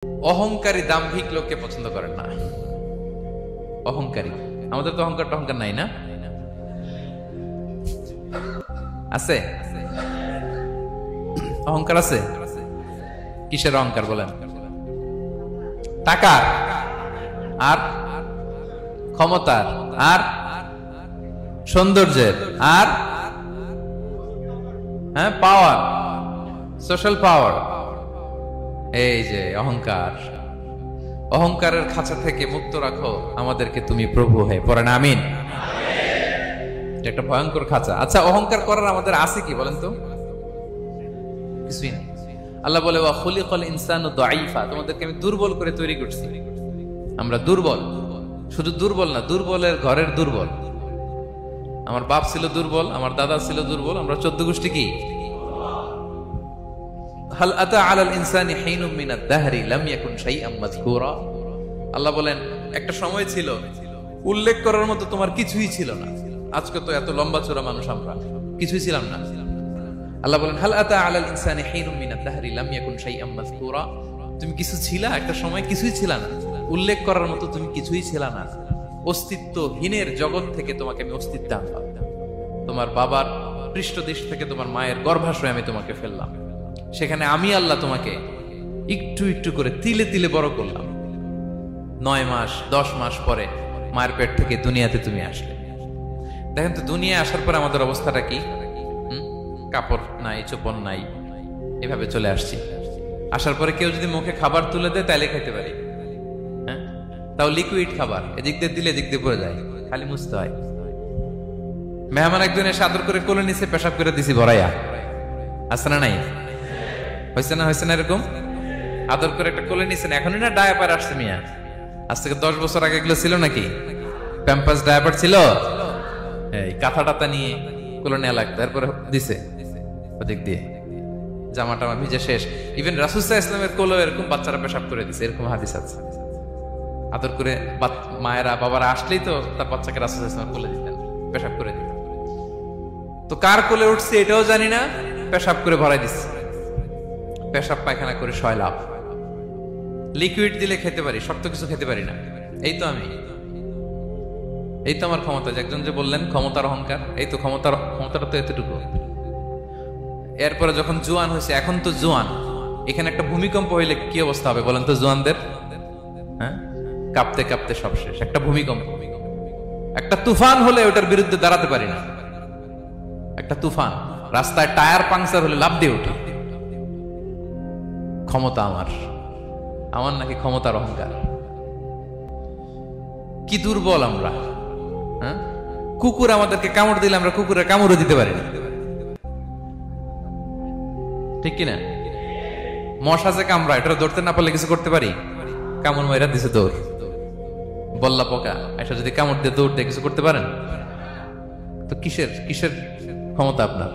অহংকারী দাম্ভিক লোককে পছন্দ করেন না। অহংকারী, আমাদের তো অহংকার টহংকার নাই না? আছে অহংকার? আছে। কিসের অহংকার বলেন? টাকার, আর ক্ষমতার, আর সৌন্দর্যের, আর হ্যাঁ পাওয়ার, সোশ্যাল পাওয়ার। এই যে অহংকার, অহংকারের খাঁচা থেকে মুক্ত রাখো আমাদেরকে তুমি প্রভু হয়ে। পড়েন আমিন। একটা ভয়ঙ্কর খাঁচা। আচ্ছা, অহংকার করার আমাদের আছে কি বলেন তো? কিছুই নেই। আল্লাহ বলে ওয়া খুলিকাল ইনসানু দাঈফা, তোমাদেরকে আমি দুর্বল করে তৈরি করছি। আমরা দুর্বল, শুধু দুর্বল না, দুর্বলের ঘরের দুর্বল। আমার বাপ ছিল দুর্বল, আমার দাদা ছিল দুর্বল, আমরা 14 গোষ্ঠী কি? হাল আতা আলাল ইনসানি হিনুম মিনাদ দাহরি লাম ইয়াকুন শাইআম মাযকুরা। আল্লাহ বলেন একটা সময় ছিল উল্লেখ করার মতো তোমার কিছুই ছিল না। আজকে তো এত লম্বা চড়া মানুষ, আমরা কিছুই ছিলাম না। আল্লাহ বলেন হাল আতা আলাল ইনসানি হিনুম মিনাদ দাহরি লাম ইয়াকুন শাইআম মাযকুরা। তুমি কিছু ছিলা, একটা সময় কিছুই ছিল না, উল্লেখ করার মতো তুমি কিছুই ছিল না। অস্তিত্বহীনের জগৎ থেকে তোমাকে আমি অস্তিত্ব আনলাম। তোমার বাবার পৃষ্ঠদেশ থেকে তোমার মায়ের গর্ভাশয়ে আমি তোমাকে ফেললাম। সেখানে আমি আল্লাহ তোমাকে একটু একটু করে তিলে তিলে বড় করলাম। 9 মাস 10 মাস পরে মায়ের পেট থেকে দুনিয়াতে তুমি আসলে। দেখেন তো দুনিয়ায় আসার পরে আমাদের অবস্থাটা কি? কাপড় নাই, চোপড় নাই, এভাবে চলে আসছি। আসার পরে কেউ যদি মুখে খাবার তুলে দেয় তাইলে খাইতে পারি, হ্যাঁ, তাও লিকুইড খাবার। এদিক দিয়ে দিলে এদিক দিয়ে পড়ে যায়, খালি মুছতে হয়। মেহমান একজন এসে আদর করে কোলে নিচে পেশাব করে দিছি ভরাইয়া। আছে না নাই? হয়েছে না, হয়েছে না? এরকম আদর করে একটা কোলে নিছেন, এখনই না ডায়াপার আসছে মিয়া। আজ থেকে 10 বছর আগে এগুলো ছিল নাকি? প্যাম্পাস ডায়াপার ছিল, এই কাঁথা টাতা নিয়ে কোলে নেওয়া লাগতো, তারপরে দিছে ওদিক দিয়ে জামাটা ভিজে শেষ। ইভেন রাসূল সাল্লাল্লাহু আলাইহি ওয়াসাল্লামের কোলে এরকম বাচ্চারা পেশাব করে দিছে, এরকম হাদিস আছে। আদর করে মায়েরা বাবারা আসলেই তো তার বাচ্চাকে রাসূল সাল্লাল্লাহু আলাইহি ওয়াসাল্লাম কোলে দিতেন, পেশাব করে দিতেন। তো কার কোলে উঠছে এটাও জানি না, পেশাব করে ভরাই দিচ্ছে। পেশাব পায়খানা করে শয়লাভ। লিকুইড দিলে খেতে পারি, শক্ত কিছু খেতে পারি না। এই তো আমি, এই তো আমার ক্ষমতা। একজন যে বললেন ক্ষমতার অহংকার, এই তো ক্ষমতাটা তো এতটুকু। এরপরে যখন জোয়ান হয়েছে, এখন তো জোয়ান, এখানে একটা ভূমিকম্প হইলে কি অবস্থা হবে বলেন তো জোয়ানদের? হ্যাঁ, কাঁপতে কাঁপতে সব শেষ। একটা ভূমিকম্প, একটা তুফান হলে ওটার বিরুদ্ধে দাঁড়াতে পারি না। একটা তুফান, রাস্তায় টায়ার পাংচার হলে লাফ দিয়ে উঠি। ক্ষমতা আমার, আমার নাকি ক্ষমতার অহংকার। কি দুর্বল আমরা, হ্যাঁ? কুকুর আমাদেরকে কামড় দিলে আমরা কুকুরের কামড়ও দিতে পারি না, ঠিক কিনা? মশা যে কামড়া, এটা ধরতে না পারলে কিছু করতে পারি? কামড় মাইরা দিছে দৌড়। বল্লা পোকা এটা যদি কামড় দিয়ে দৌড় দিয়ে কিছু করতে পারেন? তো কিসের কিসের ক্ষমতা আপনার?